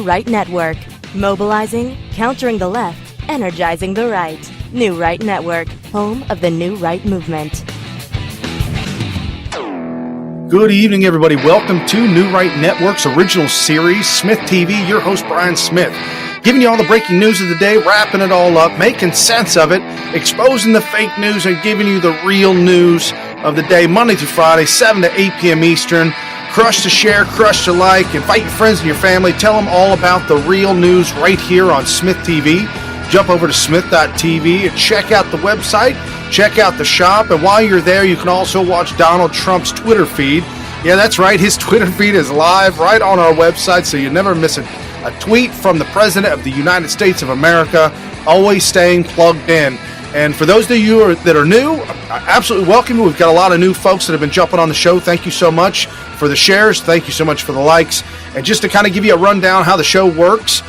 Right Network. Mobilizing, countering the left, energizing the right. New Right Network, home of the New Right movement. Good evening, everybody. Welcome to New Right Network's original series, SmythTV. Your host, Brian Smith, giving you all the breaking news of the day, wrapping it all up, making sense of it, exposing the fake news, and giving you the real news of the day, Monday through Friday, 7 to 8 p.m. Eastern. Crush to share, crush to like, invite your friends and your family. Tell them all about the real news right here on SmythTV. Jump over to smyth.tv and check out the website, check out the shop, and while you're there, you can also watch Donald Trump's Twitter feed. Yeah, that's right, his Twitter feed is live right on our website, so you never miss a tweet from the President of the United States of America, always staying plugged in. And for those of you that are new, I absolutely welcome you. We've got a lot of new folks that have been jumping on the show. Thank you so much for the shares. Thank you so much for the likes. And just to kind of give you a rundown how the show works,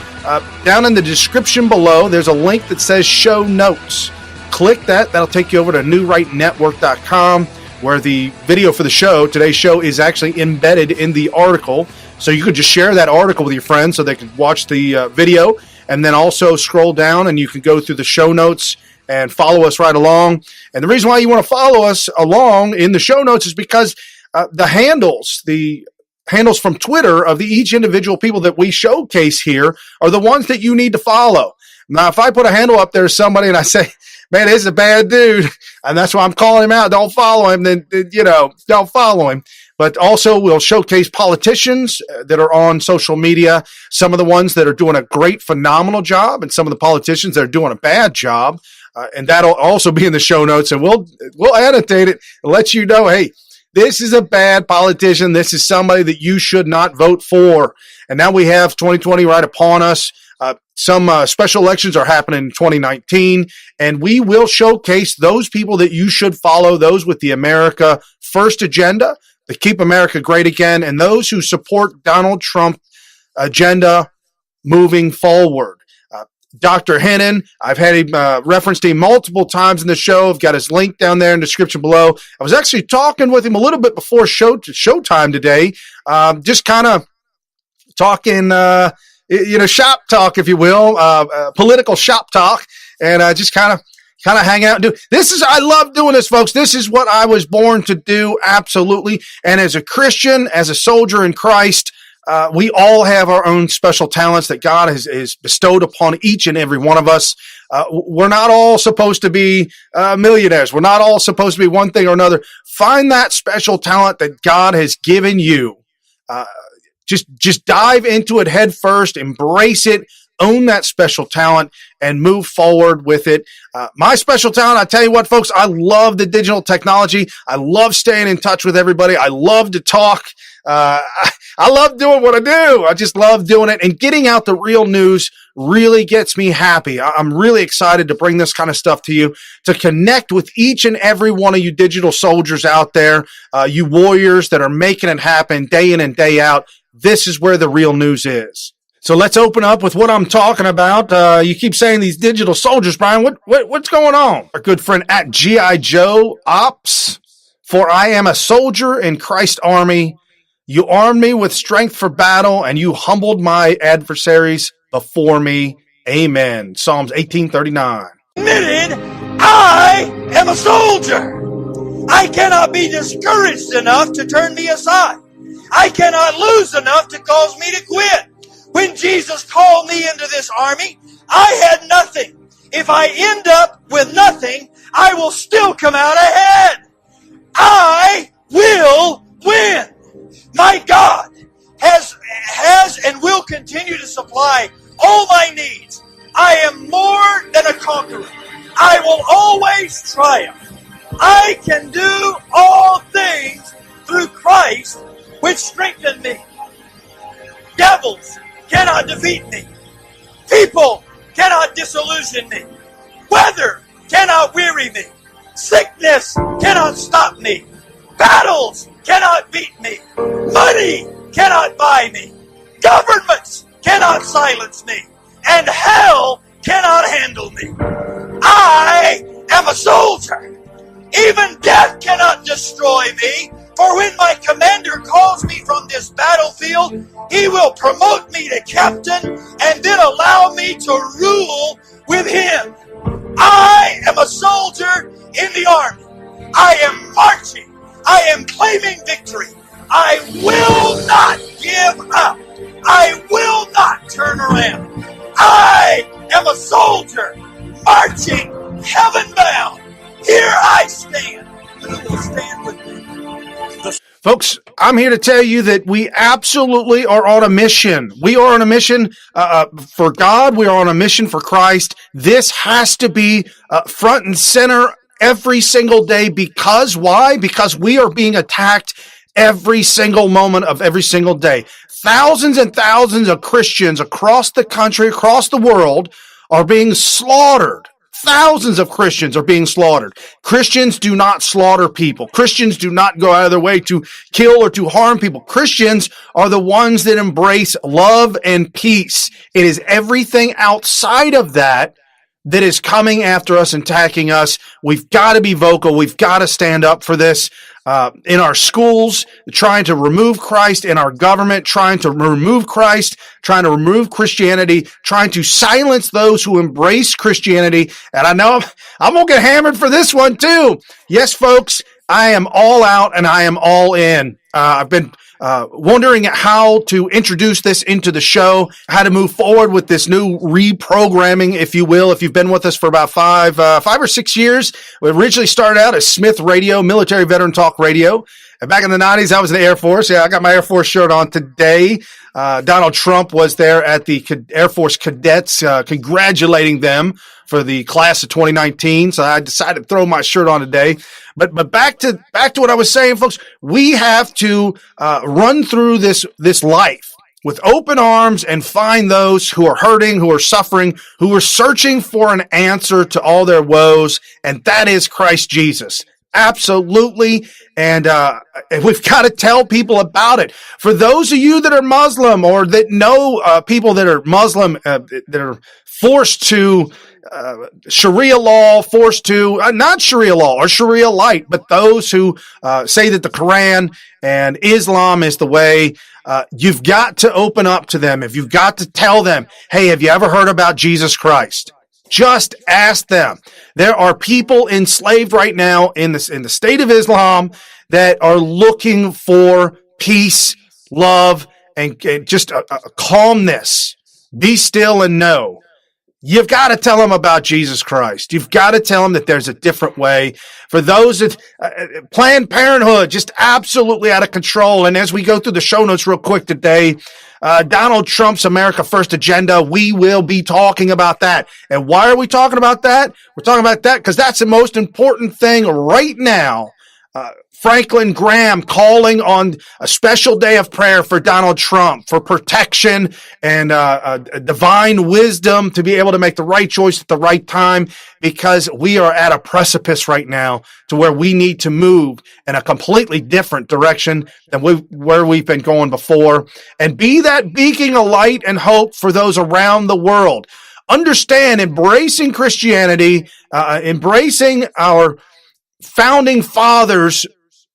down in the description below, there's a link that says show notes. Click that. That'll take you over to newrightnetwork.com, where the video for the show, today's show, is actually embedded in the article. So you could just share that article with your friends so they could watch the video, and then also scroll down and you can go through the show notes and follow us right along. And the reason why you want to follow us along in the show notes is because the handles from Twitter of each individual people that we showcase here are the ones that you need to follow. Now, if I put a handle up there to somebody and I say, man, this is a bad dude, and that's why I'm calling him out, don't follow him, then don't follow him. But also we'll showcase politicians that are on social media, some of the ones that are doing a great, phenomenal job, and some of the politicians that are doing a bad job. And that'll also be in the show notes, and we'll annotate it and let you know, hey, this is a bad politician. This is somebody that you should not vote for. And now we have 2020 right upon us. Some special elections are happening in 2019, and we will showcase those people that you should follow, those with the America First agenda, the Keep America Great Again, and those who support Donald Trump agenda moving forward. Dr. Hennon, I've had him referenced him multiple times in the show. I've got his link down there in the description below. I was actually talking with him a little bit before showtime today, just kind of talking, shop talk, if you will, political shop talk, and just kind of hang out and do. I love doing this, folks. This is what I was born to do, absolutely. And as a Christian, as a soldier in Christ, we all have our own special talents that God has bestowed upon each and every one of us. We're not all supposed to be millionaires. We're not all supposed to be one thing or another. Find that special talent that God has given you. Just dive into it head first, embrace it, own that special talent, and move forward with it. My special talent, I tell you what, folks, I love the digital technology. I love staying in touch with everybody. I love to talk. I love doing what I do. I just love doing it, and getting out the real news really gets me happy. I'm really excited to bring this kind of stuff to you, to connect with each and every one of you digital soldiers out there, you warriors that are making it happen day in and day out. This is where the real news is. So let's open up with what I'm talking about. You keep saying these digital soldiers, Brian. What's going on? Our good friend at G.I. Joe Ops. For I am a soldier in Christ's army. You armed me with strength for battle, and you humbled my adversaries before me. Amen. Psalms 18:39. Admitted, I am a soldier. I cannot be discouraged enough to turn me aside. I cannot lose enough to cause me to quit. When Jesus called me into this army, I had nothing. If I end up with nothing, I will still come out ahead. I will win. My God has and will continue to supply all my needs. I am more than a conqueror. I will always triumph. I can do all things through Christ, which strengthened me. Devils cannot defeat me. People cannot disillusion me. Weather cannot weary me. Sickness cannot stop me. Battles cannot beat me. Money cannot buy me. Governments cannot silence me. And hell cannot handle me. I am a soldier. Even death cannot destroy me, For when my commander calls me from this battlefield, he will promote me to captain and then allow me to rule with him. I am a soldier in the army. I am marching. I am claiming victory. I will not give up. I will not turn around. I am a soldier marching heaven bound. Here I stand. Who will stand with me? Folks, I'm here to tell you that we absolutely are on a mission. We are on a mission for God. We are on a mission for Christ. This has to be front and center every single day. Because why? Because we are being attacked every single moment of every single day. Thousands and thousands of Christians across the country, across the world, are being slaughtered. Thousands of Christians are being slaughtered. Christians do not slaughter people. Christians do not go out of their way to kill or to harm people. Christians are the ones that embrace love and peace. It is everything outside of that that is coming after us and attacking us. We've got to be vocal. We've got to stand up for this. In our schools, trying to remove Christ, in our government, trying to remove Christ, trying to remove Christianity, trying to silence those who embrace Christianity. And I know I'm going to get hammered for this one too. Yes, folks, I am all out and I am all in. I've been wondering how to introduce this into the show, how to move forward with this new reprogramming, if you will. If you've been with us for about five or 6 years, we originally started out as Smith Radio, Military Veteran Talk Radio. And back in the 90s, I was in the Air Force. Yeah, I got my Air Force shirt on today. Donald Trump was there at the Air Force cadets, congratulating them for the class of 2019. So I decided to throw my shirt on today. But back to what I was saying, folks. We have to run through this life with open arms and find those who are hurting, who are suffering, who are searching for an answer to all their woes, and that is Christ Jesus. Absolutely. And we've got to tell people about it. For those of you that are Muslim or that know people that are Muslim, that are forced to Sharia law, forced to not Sharia law or Sharia light, but those who say that the Quran and Islam is the way, you've got to open up to them. If you've got to tell them, hey, have you ever heard about Jesus Christ? Just ask them. There are people enslaved right now in the state of Islam that are looking for peace, love, and just a calmness. Be still and know. You've got to tell them about Jesus Christ. You've got to tell them that there's a different way. For those that Planned Parenthood, just absolutely out of control. And as we go through the show notes real quick today, Donald Trump's America First agenda, we will be talking about that. And why are we talking about that? We're talking about that because that's the most important thing right now. Franklin Graham calling on a special day of prayer for Donald Trump, for protection and divine wisdom to be able to make the right choice at the right time, because we are at a precipice right now to where we need to move in a completely different direction than where we've been going before, and be that beacon of light and hope for those around the world. Understand, embracing Christianity, embracing our founding fathers'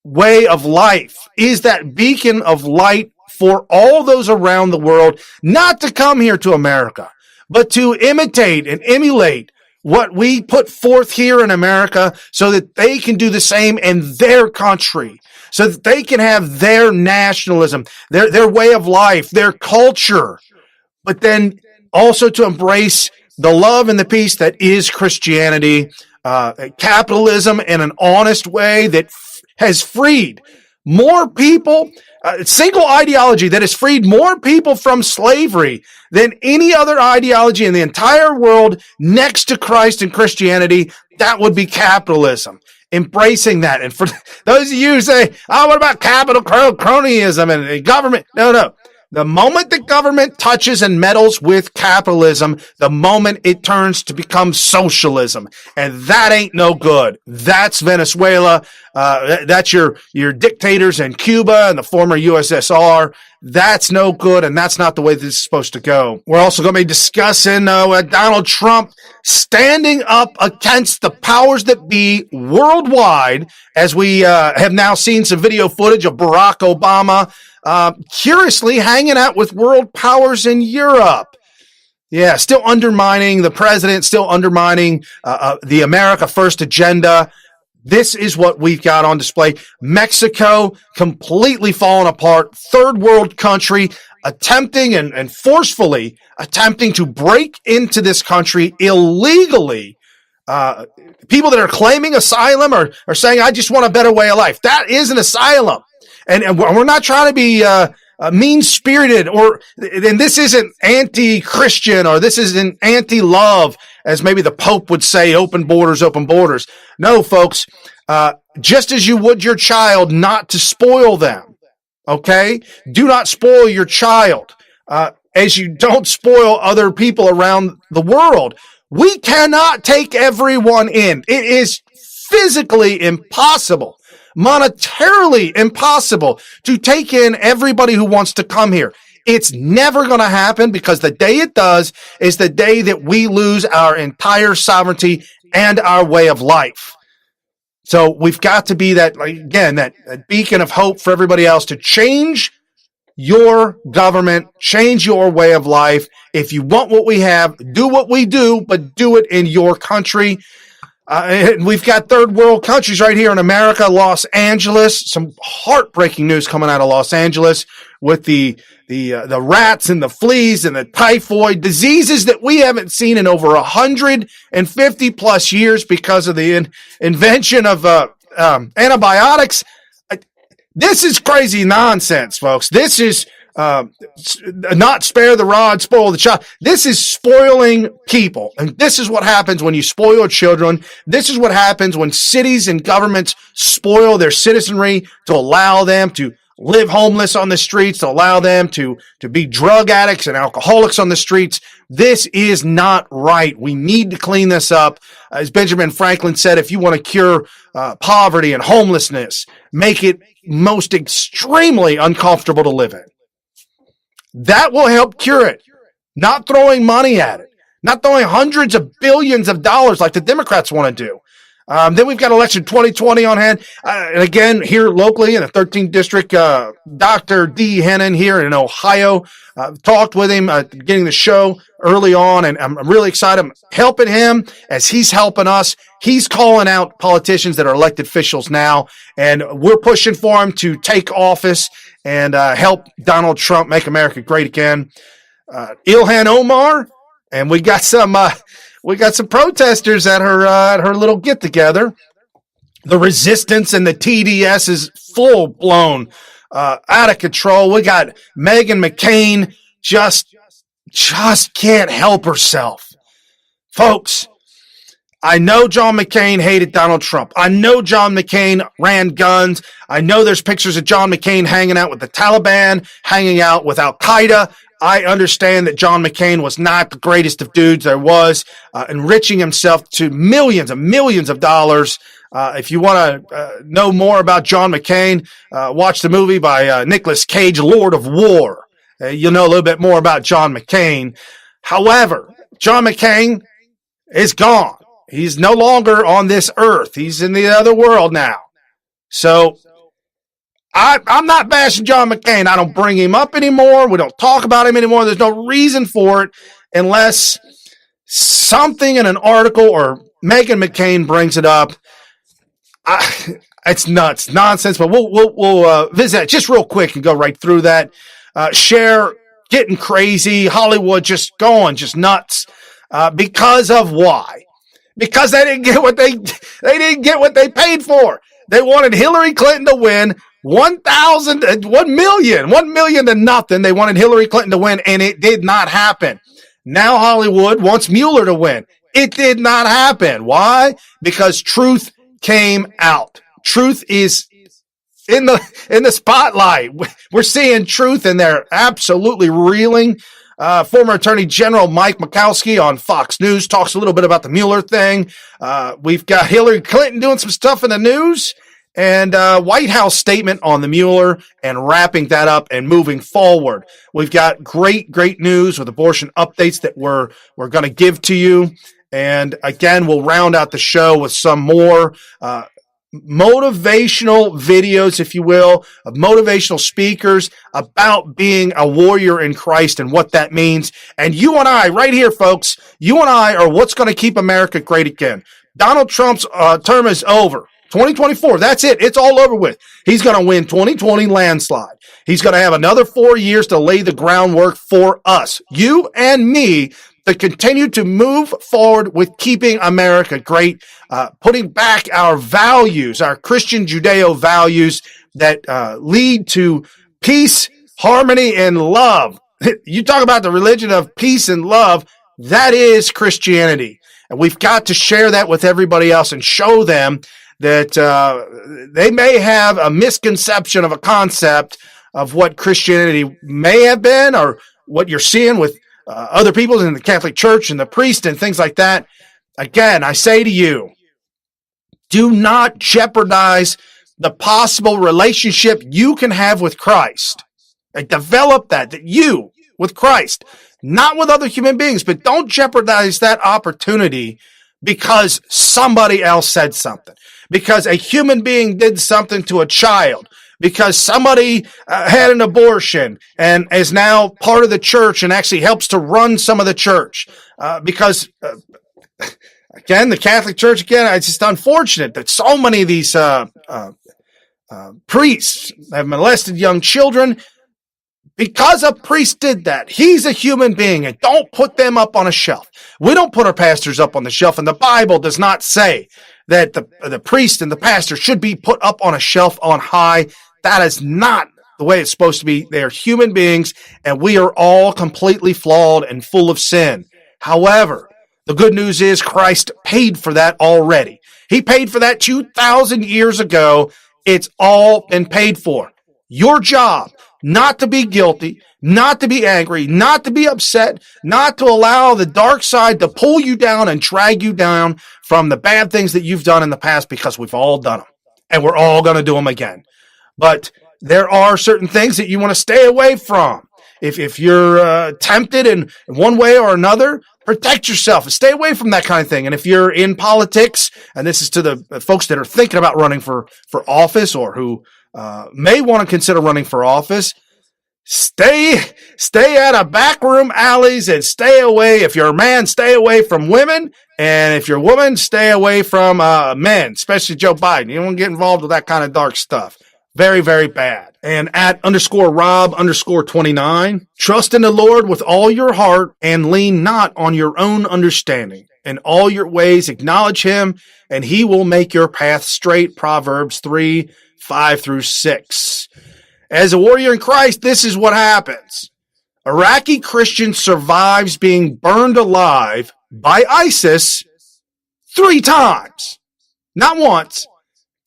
way of life is that beacon of light for all those around the world, not to come here to America, but to imitate and emulate what we put forth here in America so that they can do the same in their country, so that they can have their nationalism, their way of life, their culture, but then also to embrace the love and the peace that is Christianity, capitalism in an honest way that has freed more people, single ideology that has freed more people from slavery than any other ideology in the entire world next to Christ and Christianity. That would be capitalism. Embracing that. And for those of you who say, oh, what about capital cronyism and government? No. The moment the government touches and meddles with capitalism, the moment it turns to become socialism. And that ain't no good. That's Venezuela. That's your dictators in Cuba and the former USSR. That's no good, and that's not the way this is supposed to go. We're also going to be discussing Donald Trump standing up against the powers that be worldwide, as we have now seen some video footage of Barack Obama curiously hanging out with world powers in Europe. Yeah, still undermining the president, still undermining the America First agenda. This is what we've got on display. Mexico completely falling apart. Third world country attempting and forcefully attempting to break into this country illegally. People that are claiming asylum are saying, I just want a better way of life. That is an asylum. And we're not trying to be mean-spirited, and this isn't anti-Christian, or this isn't anti-love, as maybe the Pope would say, open borders, open borders. No, folks, just as you would your child, not to spoil them, okay? Do not spoil your child, as you don't spoil other people around the world. We cannot take everyone in. It is physically impossible, monetarily impossible to take in everybody who wants to come here. It's never going to happen, because the day it does is the day that we lose our entire sovereignty and our way of life. So we've got to be that beacon of hope for everybody else to change your government, change your way of life. If you want what we have, do what we do, but do it in your country. And we've got third world countries right here in America, Los Angeles. Some heartbreaking news coming out of Los Angeles with the rats and the fleas and the typhoid, diseases that we haven't seen in over 150 plus years because of the invention of antibiotics. This is crazy nonsense, folks. This is not spare the rod, spoil the child. This is spoiling people. And this is what happens when you spoil children. This is what happens when cities and governments spoil their citizenry to allow them to live homeless on the streets, to allow them to be drug addicts and alcoholics on the streets. This is not right. We need to clean this up. As Benjamin Franklin said, if you want to cure poverty and homelessness, make it most extremely uncomfortable to live in. That will help cure it. Not throwing money at it. Not throwing hundreds of billions of dollars like the Democrats want to do. Then we've got election 2020 on hand. And again, here locally in the 13th district, Dr. D. Hennon here in Ohio, talked with him getting the show early on, and I'm really excited. I'm helping him as he's helping us. He's calling out politicians that are elected officials now, and we're pushing for him to take office and help Donald Trump make America great again. Ilhan Omar, and we got some protesters at her little get together. The resistance and the TDS is full blown out of control. We got Meghan McCain just can't help herself, folks. I know John McCain hated Donald Trump. I know John McCain ran guns. I know there's pictures of John McCain hanging out with the Taliban, hanging out with Al Qaeda. I understand that John McCain was not the greatest of dudes there was, enriching himself to millions and millions of dollars. If you want to know more about John McCain, watch the movie by Nicolas Cage, Lord of War. You'll know a little bit more about John McCain. However, John McCain is gone. He's no longer on this earth. He's in the other world now. So I'm not bashing John McCain. I don't bring him up anymore. We don't talk about him anymore. There's no reason for it unless something in an article or Meghan McCain brings it up. It's nuts, nonsense. But we'll visit that just real quick and go right through that. Cher getting crazy. Hollywood just going just nuts. Because of why? Because they didn't get what they paid for. They wanted Hillary Clinton to win. 1 million to nothing. They wanted Hillary Clinton to win, and it did not happen. Now Hollywood wants Mueller to win. It did not happen. Why? Because truth came out. Truth is in the spotlight. We're seeing truth, and they're absolutely reeling. Former Attorney General Mike Murkowski on Fox News talks a little bit about the Mueller thing. We've got Hillary Clinton doing some stuff in the news. and White House statement on the Mueller, and wrapping that up and moving forward. We've got great news with abortion updates that we're going to give to you. And again, we'll round out the show with some more motivational videos, if you will, of motivational speakers about being a warrior in Christ and what that means. And you and I, right here, folks, you and I are what's going to keep America great again. Donald Trump's term is over. 2024, that's it. It's all over with. He's going to win 2020 landslide. He's going to have another 4 years to lay the groundwork for us, you and me, to continue to move forward with keeping America great, putting back our values, our Christian Judeo values that lead to peace, harmony, and love. You talk about the religion of peace and love, that is Christianity. And we've got to share that with everybody else and show them that they may have a misconception of a concept of what Christianity may have been, or what you're seeing with other people in the Catholic Church and the priest and things like that. Again, I say to you, do not jeopardize the possible relationship you can have with Christ. And develop that you with Christ, not with other human beings, but don't jeopardize that opportunity because somebody else said something, because a human being did something to a child, because somebody had an abortion and is now part of the church and actually helps to run some of the church. Because, again, the Catholic Church, again, it's just unfortunate that so many of these priests have molested young children. Because a priest did that, he's a human being, and don't put them up on a shelf. We don't put our pastors up on the shelf, and the Bible does not say that the priest and the pastor should be put up on a shelf on high. That is not the way it's supposed to be. They are human beings, and we are all completely flawed and full of sin. However, the good news is Christ paid for that already. He paid for that 2,000 years ago. It's all been paid for. Your job, not to be guilty, not to be angry, not to be upset, not to allow the dark side to pull you down and drag you down from the bad things that you've done in the past, because we've all done them, and we're all going to do them again. But there are certain things that you want to stay away from. If you're tempted in one way or another, protect yourself and stay away from that kind of thing. And if you're in politics, and this is to the folks that are thinking about running for office, or who may want to consider running for office, stay out of backroom alleys and stay away. If you're a man, stay away from women. And if you're a woman, stay away from men, especially Joe Biden. You don't want to get involved with that kind of dark stuff. Very, very bad. And at _Rob_29, trust in the Lord with all your heart and lean not on your own understanding. In all your ways acknowledge him, and he will make your path straight. Proverbs 3:5-6. As a warrior in Christ, this is what happens. Iraqi Christian survives being burned alive by ISIS 3 times. Not once,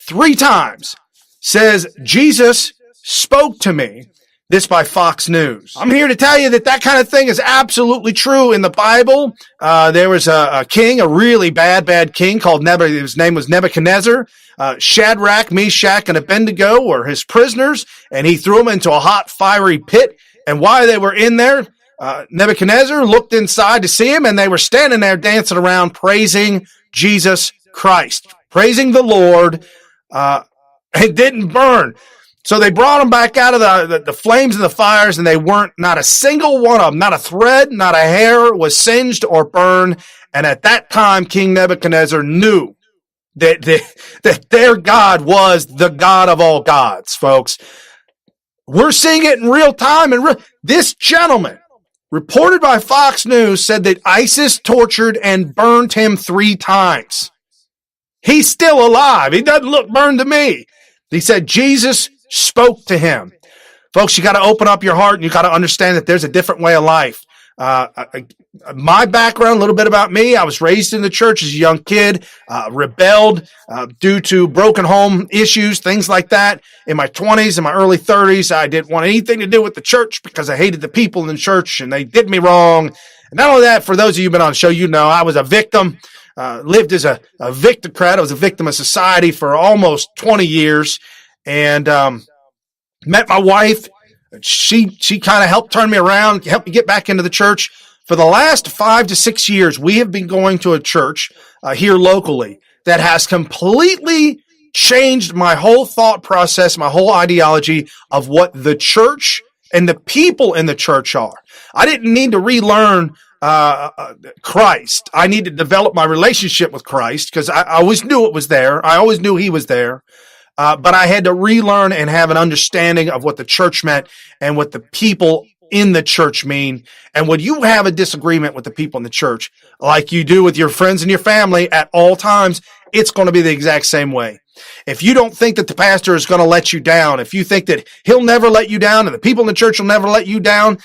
3 times. Says, Jesus spoke to me. This by Fox News. I'm here to tell you that kind of thing is absolutely true in the Bible. There was a king, a really bad king called his name was Nebuchadnezzar. Shadrach, Meshach, and Abednego were his prisoners, and he threw them into a hot, fiery pit. And while they were in there, Nebuchadnezzar looked inside to see him, and they were standing there dancing around, praising Jesus Christ, praising the Lord. It didn't burn. So they brought them back out of the flames and the fires, and they weren't, not a single one of them, not a thread, not a hair was singed or burned. And at that time, King Nebuchadnezzar knew that their God was the God of all gods, folks. We're seeing it in real time. And this gentleman, reported by Fox News, said that ISIS tortured and burned him 3 times. He's still alive. He doesn't look burned to me. He said Jesus spoke to him. Folks, you got to open up your heart, and you got to understand that there's a different way of life. My background, a little bit about me. I was raised in the church as a young kid, rebelled due to broken home issues, things like that. In my 20s and my early 30s, I didn't want anything to do with the church because I hated the people in the church, and they did me wrong. And not only that, for those of you who've been on the show, you know I was a victim. lived as a victimocrat. I was a victim of society for almost 20 years, and met my wife. She kind of helped turn me around, helped me get back into the church. For the last 5 to 6 years, we have been going to a church here locally that has completely changed my whole thought process, my whole ideology of what the church and the people in the church are. I didn't need to relearn Christ. I need to develop my relationship with Christ because I always knew it was there. I always knew he was there. But I had to relearn and have an understanding of what the church meant and what the people in the church mean. And when you have a disagreement with the people in the church, like you do with your friends and your family at all times, it's going to be the exact same way. If you don't think that the pastor is going to let you down, if you think that he'll never let you down and the people in the church will never let you down,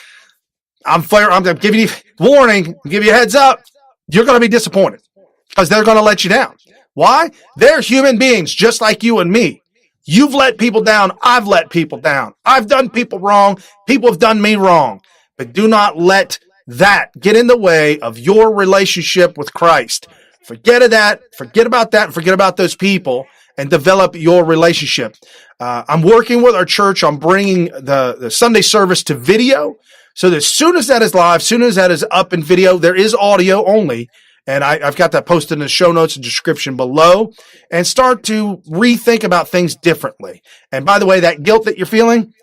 I'm giving you warning, give you a heads up. You're going to be disappointed because they're going to let you down. Why? They're human beings just like you and me. You've let people down. I've let people down. I've done people wrong. People have done me wrong. But do not let that get in the way of your relationship with Christ. Forget about that, and forget about those people, and develop your relationship. I'm working with our church on bringing the Sunday service to video. So that as soon as that is live, as soon as that is up in video, there is audio only. And I've got that posted in the show notes and description below, and start to rethink about things differently. And by the way, that guilt that you're feeling,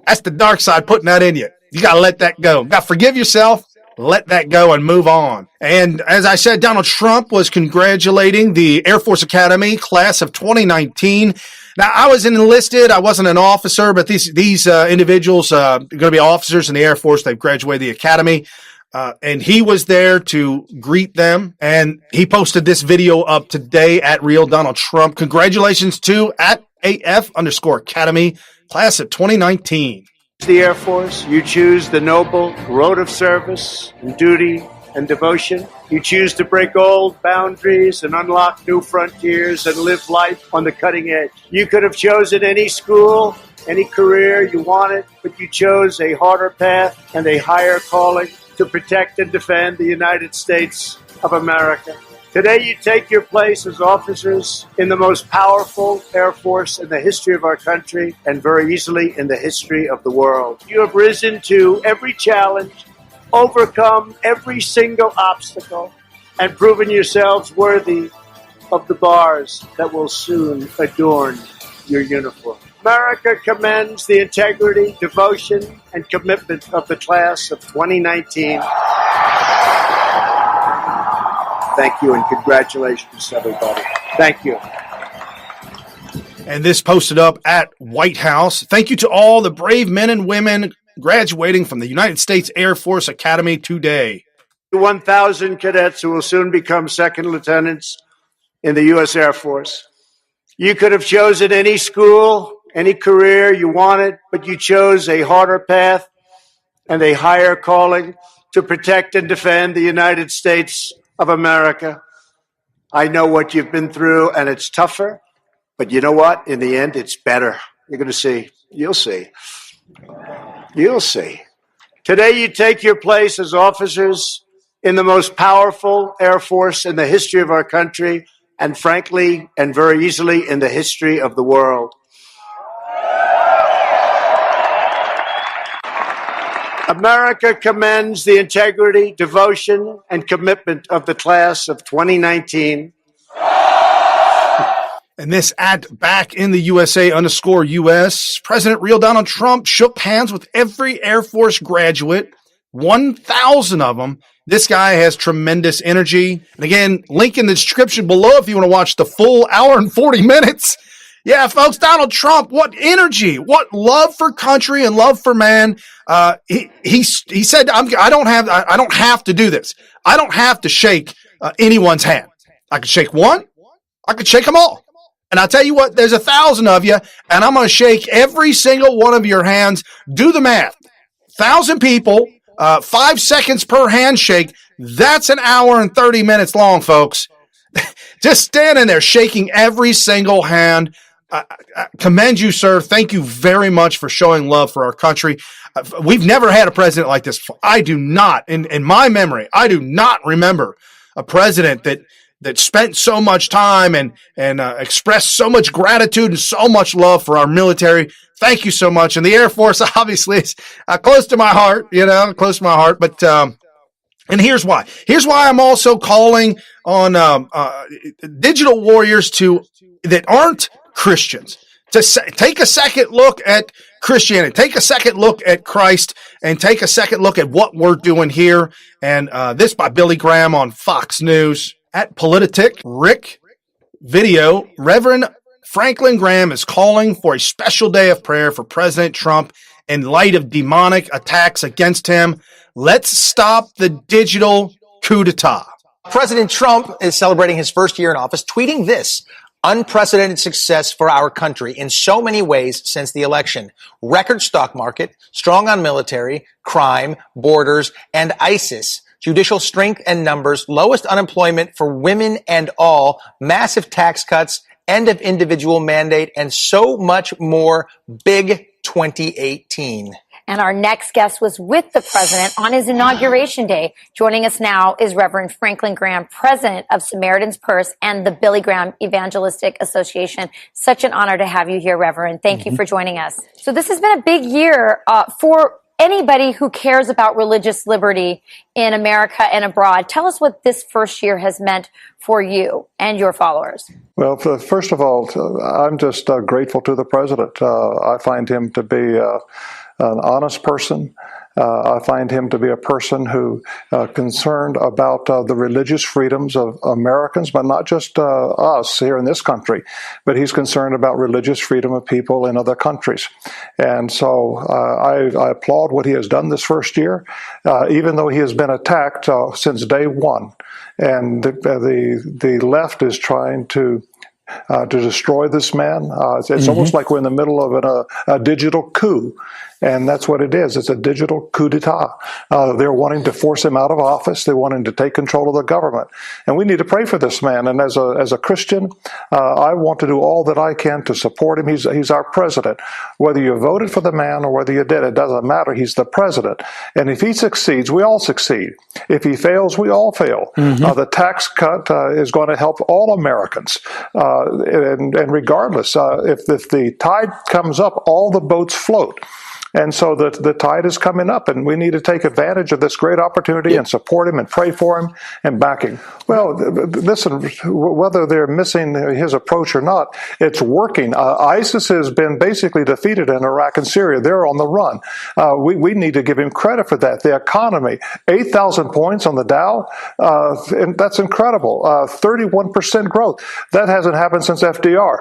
that's the dark side putting that in you. You got to let that go. You got to forgive yourself, let that go, and move on. And as I said, Donald Trump was congratulating the Air Force Academy class of 2019. Now, I was enlisted. I wasn't an officer, but these individuals are going to be officers in the Air Force. They've graduated the academy. And he was there to greet them, and he posted this video up today at Real Donald Trump. Congratulations to at AF_Academy, class of 2019. The Air Force, you choose the noble road of service and duty and devotion. You choose to break old boundaries and unlock new frontiers and live life on the cutting edge. You could have chosen any school, any career you wanted, but you chose a harder path and a higher calling to protect and defend the United States of America. Today you take your place as officers in the most powerful Air Force in the history of our country and very easily in the history of the world. You have risen to every challenge, overcome every single obstacle, and proven yourselves worthy of the bars that will soon adorn your uniform. America commends the integrity, devotion, and commitment of the class of 2019. Thank you and congratulations, everybody. Thank you. And this posted up at White House. Thank you to all the brave men and women graduating from the United States Air Force Academy today. 1,000 cadets who will soon become second lieutenants in the U.S. Air Force. You could have chosen any school, any career you wanted, but you chose a harder path and a higher calling to protect and defend the United States of America. I know what you've been through, and it's tougher, but you know what? In the end, it's better. You're going to see. You'll see. You'll see. Today, you take your place as officers in the most powerful Air Force in the history of our country, and frankly, and very easily, in the history of the world. America commends the integrity, devotion, and commitment of the class of 2019. And this at back in the USA_US, President Real Donald Trump shook hands with every Air Force graduate, 1,000 of them. This guy has tremendous energy. And again, link in the description below if you want to watch the full hour and 40 minutes. Yeah, folks, Donald Trump, what energy, what love for country and love for man. He said, I don't have to do this. I don't have to shake anyone's hand. I could shake one. I could shake them all. And I'll tell you what, there's 1,000 of you, and I'm going to shake every single one of your hands. Do the math. 1,000 people, 5 seconds per handshake. That's an hour and 30 minutes long, folks. Just standing there shaking every single hand. I commend you, sir. Thank you very much for showing love for our country. We've never had a president like this before. I do not, in my memory, I do not remember a president that spent so much time and expressed so much gratitude and so much love for our military. Thank you so much. And the Air Force obviously is close to my heart, close to my heart. But and here's why. Here's why I'm also calling on digital warriors that aren't Christians to take a second look at Christianity, take a second look at Christ, and take a second look at what we're doing here. And this by Billy Graham on Fox News. At Politic, Rick video, Reverend Franklin Graham is calling for a special day of prayer for President Trump in light of demonic attacks against him. Let's stop the digital coup d'etat. President Trump is celebrating his first year in office, tweeting this: unprecedented success for our country in so many ways since the election. Record stock market, strong on military, crime, borders, and ISIS. Judicial strength and numbers, lowest unemployment for women and all, massive tax cuts, end of individual mandate, and so much more. Big 2018. And our next guest was with the president on his inauguration day. Joining us now is Reverend Franklin Graham, president of Samaritan's Purse and the Billy Graham Evangelistic Association. Such an honor to have you here, Reverend. Thank you for joining us. So this has been a big year for anybody who cares about religious liberty in America and abroad. Tell us what this first year has meant for you and your followers. Well, first of all, I'm just grateful to the president. I find him to be an honest person. I find him to be a person who concerned about the religious freedoms of Americans, but not just us here in this country, but he's concerned about religious freedom of people in other countries. And so I applaud what he has done this first year, even though he has been attacked since day one. And the left is trying to destroy this man. It's almost like we're in the middle of a digital coup. And that's what it is. It's a digital coup d'etat. They're wanting to force him out of office. They want him to take control of the government. And we need to pray for this man. And as a Christian, I want to do all that I can to support him. He's our president. Whether you voted for the man or whether you did, it doesn't matter. He's the president. And if he succeeds, we all succeed. If he fails, we all fail. The tax cut is going to help all Americans. And regardless, if the tide comes up, all the boats float. And so the tide is coming up, and we need to take advantage of this great opportunity and support him and pray for him and back him. Well, listen, whether they're missing his approach or not, it's working. ISIS has been basically defeated in Iraq and Syria. They're on the run. We need to give him credit for that. The economy, 8,000 points on the Dow, and that's incredible. 31% growth. That hasn't happened since FDR.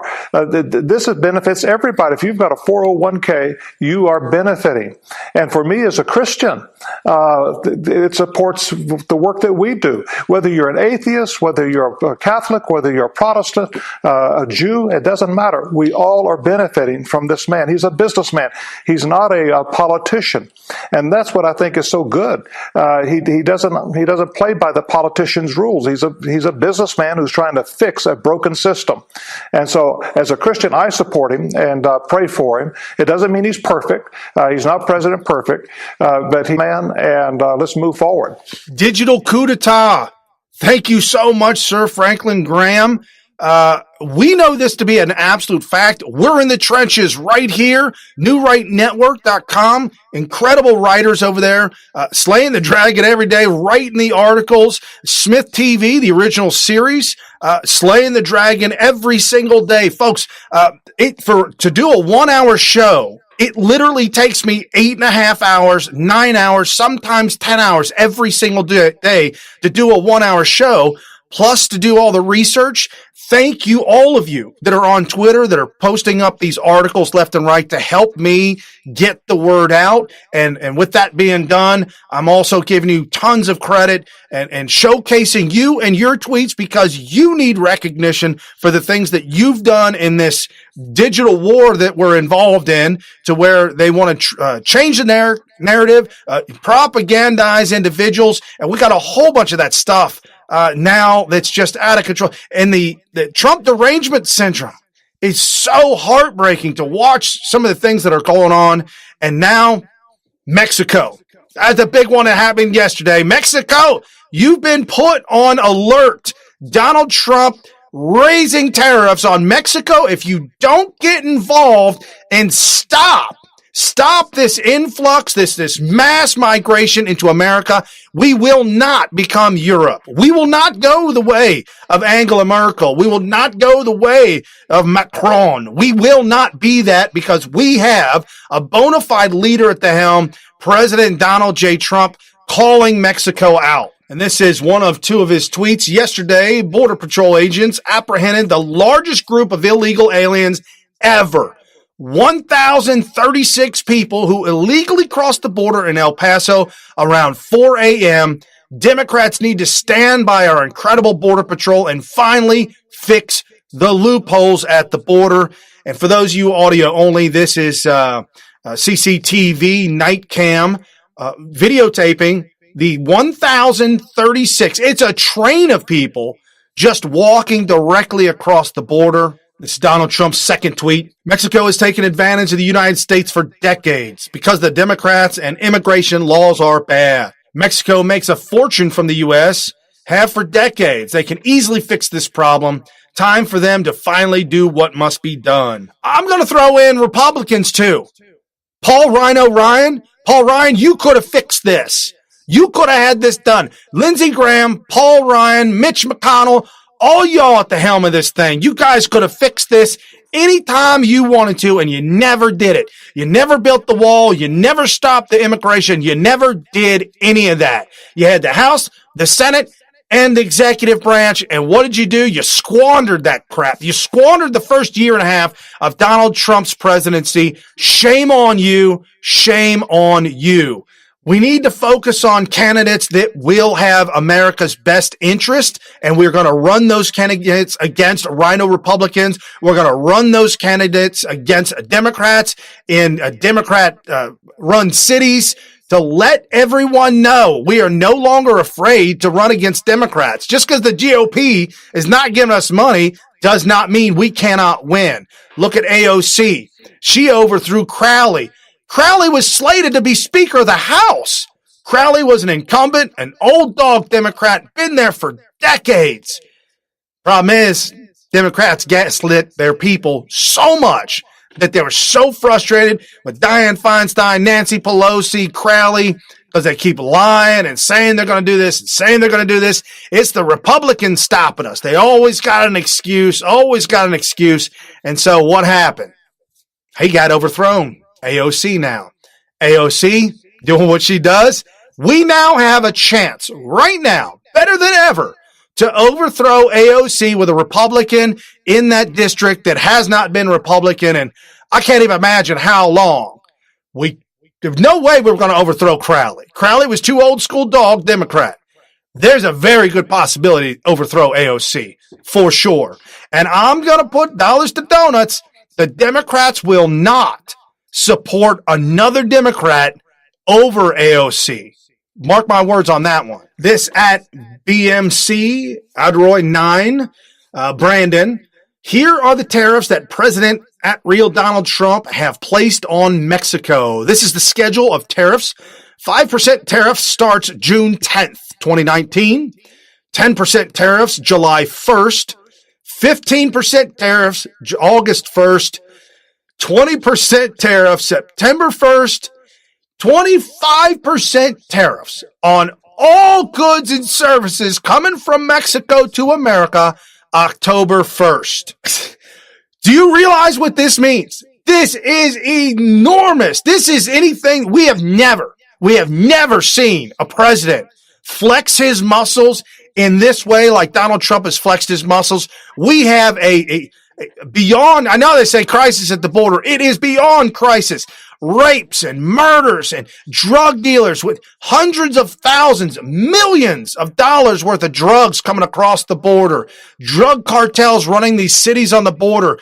This benefits everybody. If you've got a 401k, you are benefiting. And for me as a Christian, it supports the work that we do. Whether you're an atheist, whether you're a Catholic, whether you're a Protestant, a Jew, it doesn't matter. We all are benefiting from this man. He's a businessman. He's not a politician. And that's what I think is so good. He doesn't play by the politician's rules. He's a businessman who's trying to fix a broken system. And so as a Christian, I support him and pray for him. It doesn't mean he's perfect. He's not President perfect, but he's a man, and let's move forward. Digital coup d'etat. Thank you so much, Sir Franklin Graham. We know this to be an absolute fact. We're in the trenches right here. NewRightNetwork.com. Incredible writers over there, slaying the dragon every day, writing the articles. SmythTV, the original series, slaying the dragon every single day. Folks, to do a 1-hour show, it literally takes me 8.5 hours, 9 hours, sometimes 10 hours every single day to do a 1-hour show, plus to do all the research. Thank you, all of you that are on Twitter, that are posting up these articles left and right to help me get the word out. And with that being done, I'm also giving you tons of credit and showcasing you and your tweets, because you need recognition for the things that you've done in this digital war that we're involved in, to where they want to change the narrative, propagandize individuals. And we got a whole bunch of that stuff now that's just out of control. And the Trump derangement syndrome is so heartbreaking to watch some of the things that are going on. And now Mexico. That's a big one that happened yesterday. Mexico you've been put on alert. Donald Trump raising tariffs on Mexico. If you don't get involved and stop this influx, this mass migration into America, we will not become Europe. We will not go the way of Angela Merkel. We will not go the way of Macron. We will not be that because we have a bona fide leader at the helm, President Donald J. Trump, calling Mexico out. And this is one of two of his tweets. Yesterday, Border Patrol agents apprehended the largest group of illegal aliens ever. 1,036 people who illegally crossed the border in El Paso around 4 a.m. Democrats need to stand by our incredible Border Patrol and finally fix the loopholes at the border. And for those of you audio only, this is CCTV night cam videotaping the 1,036. It's a train of people just walking directly across the border. This is Donald Trump's second tweet. Mexico has taken advantage of the United States for decades because the Democrats and immigration laws are bad. Mexico makes a fortune from the U.S., have for decades. They can easily fix this problem. Time for them to finally do what must be done. I'm going to throw in Republicans too. Paul Ryan, you could have fixed this. You could have had this done. Lindsey Graham, Paul Ryan, Mitch McConnell, all y'all at the helm of this thing. You guys could have fixed this anytime you wanted to, and you never did it. You never built the wall. You never stopped the immigration. You never did any of that. You had the House, the Senate, and the executive branch. And what did you do? You squandered that crap. You squandered the first year and a half of Donald Trump's presidency. Shame on you. Shame on you. We need to focus on candidates that will have America's best interest, and we're going to run those candidates against Rhino Republicans. We're going to run those candidates against Democrats in Democrat-run cities to let everyone know we are no longer afraid to run against Democrats. Just because the GOP is not giving us money does not mean we cannot win. Look at AOC. She overthrew Crowley. Crowley was slated to be Speaker of the House. Crowley was an incumbent, an old dog Democrat, been there for decades. Problem is, Democrats gaslit their people so much that they were so frustrated with Dianne Feinstein, Nancy Pelosi, Crowley, because they keep lying and saying they're going to do this and saying they're going to do this. It's the Republicans stopping us. They always got an excuse. And so what happened? He got overthrown. AOC now. AOC doing what she does. We now have a chance right now, better than ever, to overthrow AOC with a Republican in that district that has not been Republican. And I can't even imagine how long. There's no way we were going to overthrow Crowley. Crowley was too old school dog Democrat. There's a very good possibility to overthrow AOC for sure. And I'm going to put dollars to donuts. The Democrats will not support another Democrat over AOC. Mark my words on that one. This at BMC, Adroy 9, Brandon. Here are the tariffs that President at Real Donald Trump have placed on Mexico. This is the schedule of tariffs. 5% tariff starts June 10th, 2019. 10% tariffs July 1st. 15% tariffs August 1st. 20% tariff September 1st, 25% tariffs on all goods and services coming from Mexico to America October 1st. Do you realize what this means? This is enormous. This is anything we have never seen a president flex his muscles in this way like Donald Trump has flexed his muscles. We have a beyond, I know they say crisis at the border. It is beyond crisis. Rapes and murders and drug dealers with hundreds of thousands, millions of dollars worth of drugs coming across the border. Drug cartels running these cities on the border.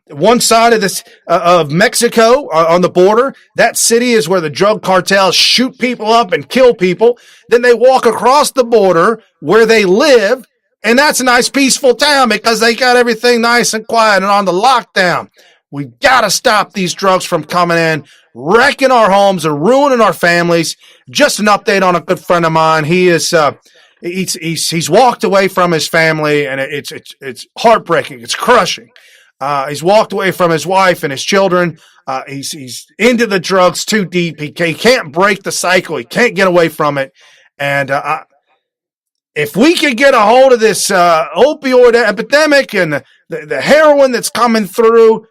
One side of this, of Mexico on the border, that city is where the drug cartels shoot people up and kill people. Then they walk across the border where they live. And that's a nice peaceful town because they got everything nice and quiet and on the lockdown. We got to stop these drugs from coming in, wrecking our homes and ruining our families. Just an update on a good friend of mine. He is He's walked away from his family, and it's heartbreaking. It's crushing. He's walked away from his wife and his children. He's into the drugs too deep. He can't break the cycle. He can't get away from it. And if we could get a hold of this opioid epidemic and the heroin that's coming through,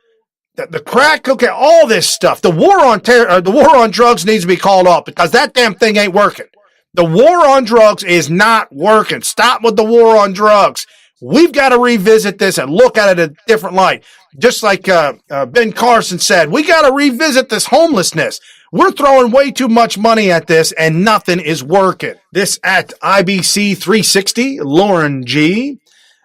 the crack cocaine, all this stuff, the war on drugs needs to be called off because that damn thing ain't working. The war on drugs is not working. Stop with the war on drugs. We've got to revisit this and look at it in a different light. Just like Ben Carson said, we got to revisit this homelessness. We're throwing way too much money at this and nothing is working. This at IBC 360, Lauren G.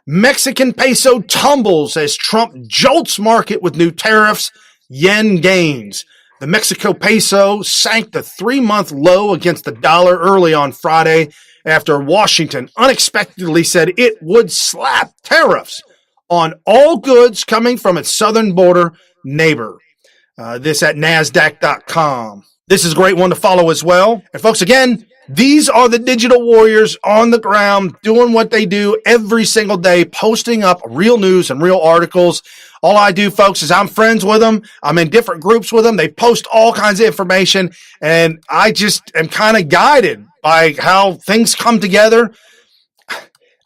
Mexican peso tumbles as Trump jolts market with new tariffs. Yen gains. The Mexico peso sank to 3-month low against the dollar early on Friday after Washington unexpectedly said it would slap tariffs on all goods coming from its southern border neighbor. This at NASDAQ.com. This is a great one to follow as well. And folks, again, these are the digital warriors on the ground doing what they do every single day, posting up real news and real articles. All I do, folks, is I'm friends with them. I'm in different groups with them. They post all kinds of information, and I just am kind of guided by how things come together.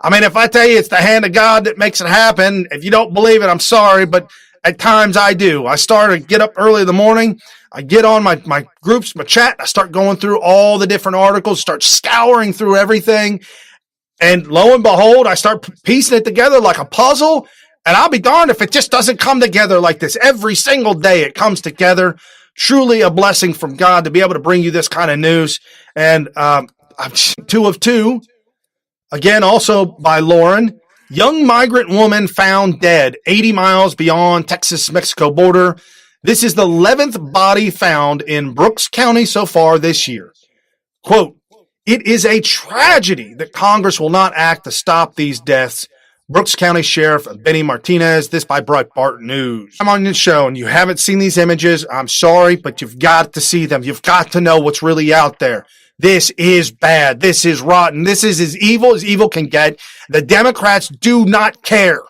I mean, if I tell you it's the hand of God that makes it happen, if you don't believe it, I'm sorry, but at times I do. I get up early in the morning. I get on my groups, my chat. I start going through all the different articles, start scouring through everything. And lo and behold, I start piecing it together like a puzzle. And I'll be darned if it just doesn't come together like this. Every single day it comes together. Truly a blessing from God to be able to bring you this kind of news. And I'm 2 of 2. Again, also by Lauren. Young migrant woman found dead 80 miles beyond Texas-Mexico border. This is the 11th body found in Brooks County so far this year. Quote, "It is a tragedy that Congress will not act to stop these deaths." Brooks County Sheriff Benny Martinez, this by Breitbart News. I'm on this show and you haven't seen these images. I'm sorry, but you've got to see them. You've got to know what's really out there. This is bad. This is rotten. This is as evil can get. The Democrats do not care.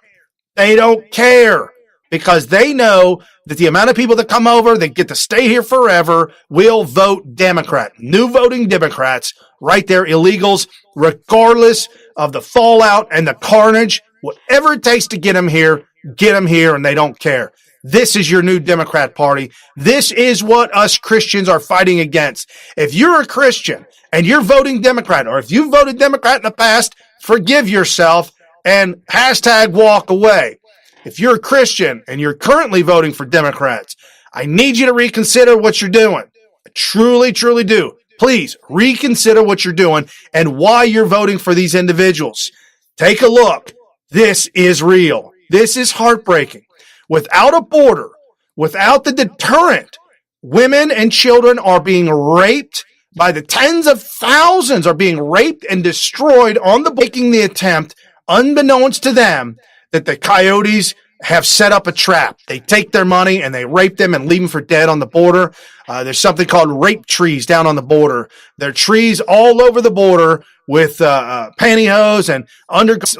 They don't care because they know that the amount of people that come over, that get to stay here forever, will vote Democrat. New voting Democrats, right there, illegals, regardless of the fallout and the carnage, whatever it takes to get them here, and they don't care. This is your new Democrat Party. This is what us Christians are fighting against. If you're a Christian and you're voting Democrat, or if you voted Democrat in the past, forgive yourself and hashtag walk away. If you're a Christian and you're currently voting for Democrats, I need you to reconsider what you're doing. I truly, truly do. Please reconsider what you're doing and why you're voting for these individuals. Take a look. This is real. This is heartbreaking. Without a border, without the deterrent, women and children are being raped by the tens of thousands, are being raped and destroyed on the making the attempt, unbeknownst to them, that the coyotes have set up a trap. They take their money and they rape them and leave them for dead on the border. There's something called rape trees down on the border. There are trees all over the border with pantyhose and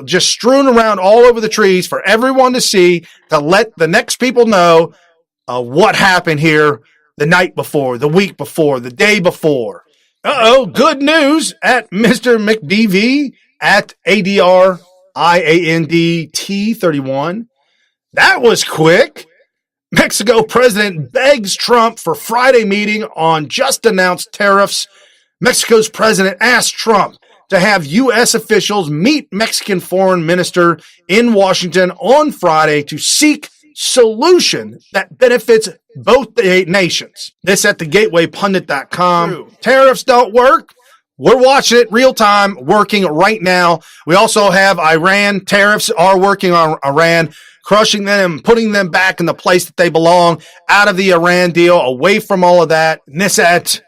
just strewn around all over the trees for everyone to see, to let the next people know what happened here the night before, the week before, the day before. Good news at Mr. McBV at ADRIANDT31. That was quick. Mexico president begs Trump for Friday meeting on just announced tariffs. Mexico's president asked Trump to have U.S. officials meet Mexican foreign minister in Washington on Friday to seek solution that benefits both the nations. This at thegatewaypundit.com. Tariffs don't work. We're watching it real time, working right now. We also have Iran. Tariffs are working on Iran, crushing them and putting them back in the place that they belong, out of the Iran deal, away from all of that. And this at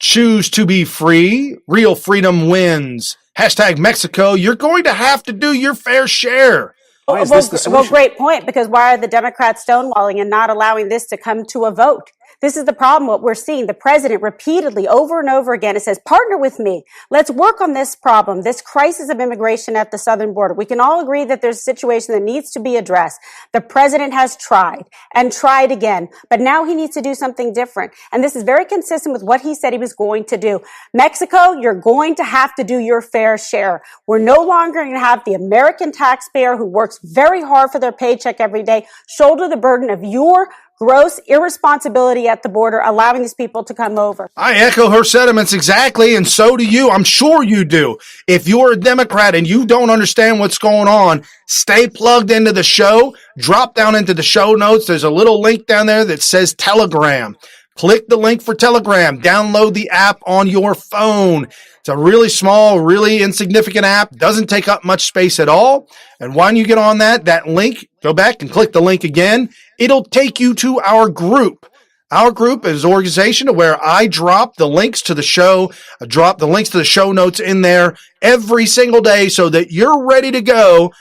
Choose to be free. Real freedom wins. Hashtag Mexico. You're going to have to do your fair share. Why is this the solution? Well, great point, because why are the Democrats stonewalling and not allowing this to come to a vote? This is the problem, what we're seeing. The president repeatedly, over and over again, it says, partner with me. Let's work on this problem, this crisis of immigration at the southern border. We can all agree that there's a situation that needs to be addressed. The president has tried and tried again, but now he needs to do something different. And this is very consistent with what he said he was going to do. Mexico, you're going to have to do your fair share. We're no longer going to have the American taxpayer who works very hard for their paycheck every day shoulder the burden of your gross irresponsibility at the border, allowing these people to come over. I echo her sentiments exactly, and so do you. I'm sure you do. If you're a Democrat and you don't understand what's going on, stay plugged into the show. Drop down into the show notes. There's a little link down there that says Telegram. Click the link for Telegram. Download the app on your phone. It's a really small, really insignificant app. Doesn't take up much space at all. And when you get on that link, go back and click the link again. It'll take you to our group. Our group is an organization where I drop the links to the show. I drop the links to the show notes in there every single day so that you're ready to go.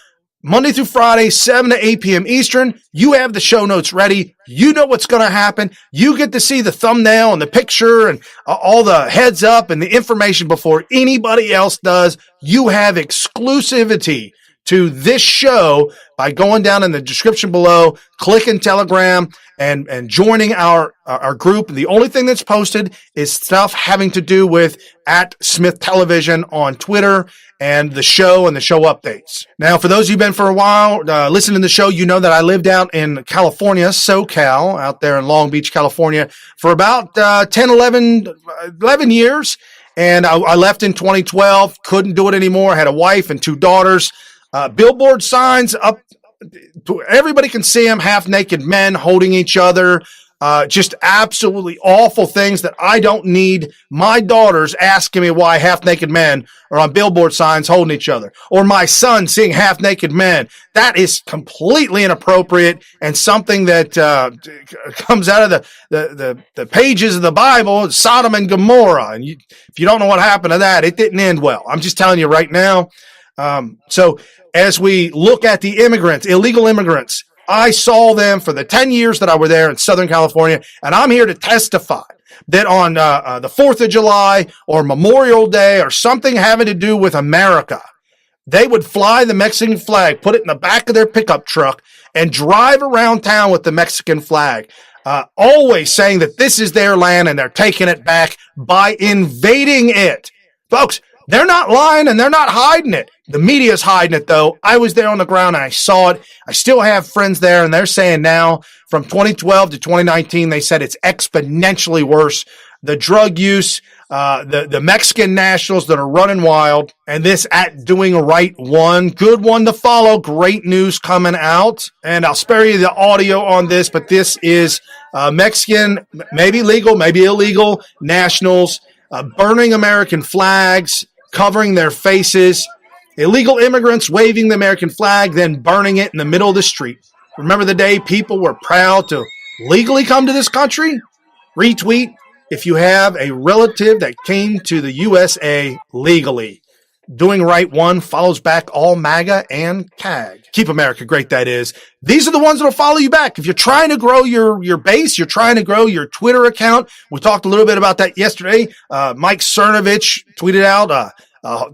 Monday through Friday, 7 to 8 p.m. Eastern, you have the show notes ready. You know what's going to happen. You get to see the thumbnail and the picture and all the heads up and the information before anybody else does. You have exclusivity to this show by going down in the description below, clicking Telegram, and joining our group. The only thing that's posted is stuff having to do with at Smith Television on Twitter and the show updates. Now, for those of you who've been for a while, listening to the show, you know that I lived out in California, SoCal, out there in Long Beach, California, for about 11 years. And I left in 2012, couldn't do it anymore. I had a wife and 2 daughters. Billboard signs up, everybody can see them, half-naked men holding each other. Just absolutely awful things that I don't need my daughters asking me why half-naked men are on billboard signs holding each other, or my son seeing half-naked men. That is completely inappropriate and something that comes out of the pages of the Bible, Sodom and Gomorrah. And if you don't know what happened to that, it didn't end well. I'm just telling you right now. So as we look at the immigrants, illegal immigrants, I saw them for the 10 years that I were there in Southern California, and I'm here to testify that on the 4th of July or Memorial Day or something having to do with America, they would fly the Mexican flag, put it in the back of their pickup truck, and drive around town with the Mexican flag, always saying that this is their land and they're taking it back by invading it. Folks, they're not lying and they're not hiding it. The media's hiding it, though. I was there on the ground and I saw it. I still have friends there, and they're saying now from 2012 to 2019, they said it's exponentially worse. The drug use, the Mexican nationals that are running wild, and this at Doing Right one. Good one to follow. Great news coming out. And I'll spare you the audio on this, but this is Mexican, maybe legal, maybe illegal, nationals burning American flags, covering their faces. Illegal immigrants waving the American flag, then burning it in the middle of the street. Remember the day people were proud to legally come to this country? Retweet if you have a relative that came to the USA legally. Doing Right one follows back all MAGA and CAG. Keep America Great, that is. These are the ones that will follow you back. If you're trying to grow your base, you're trying to grow your Twitter account. We talked a little bit about that yesterday. Mike Cernovich tweeted out a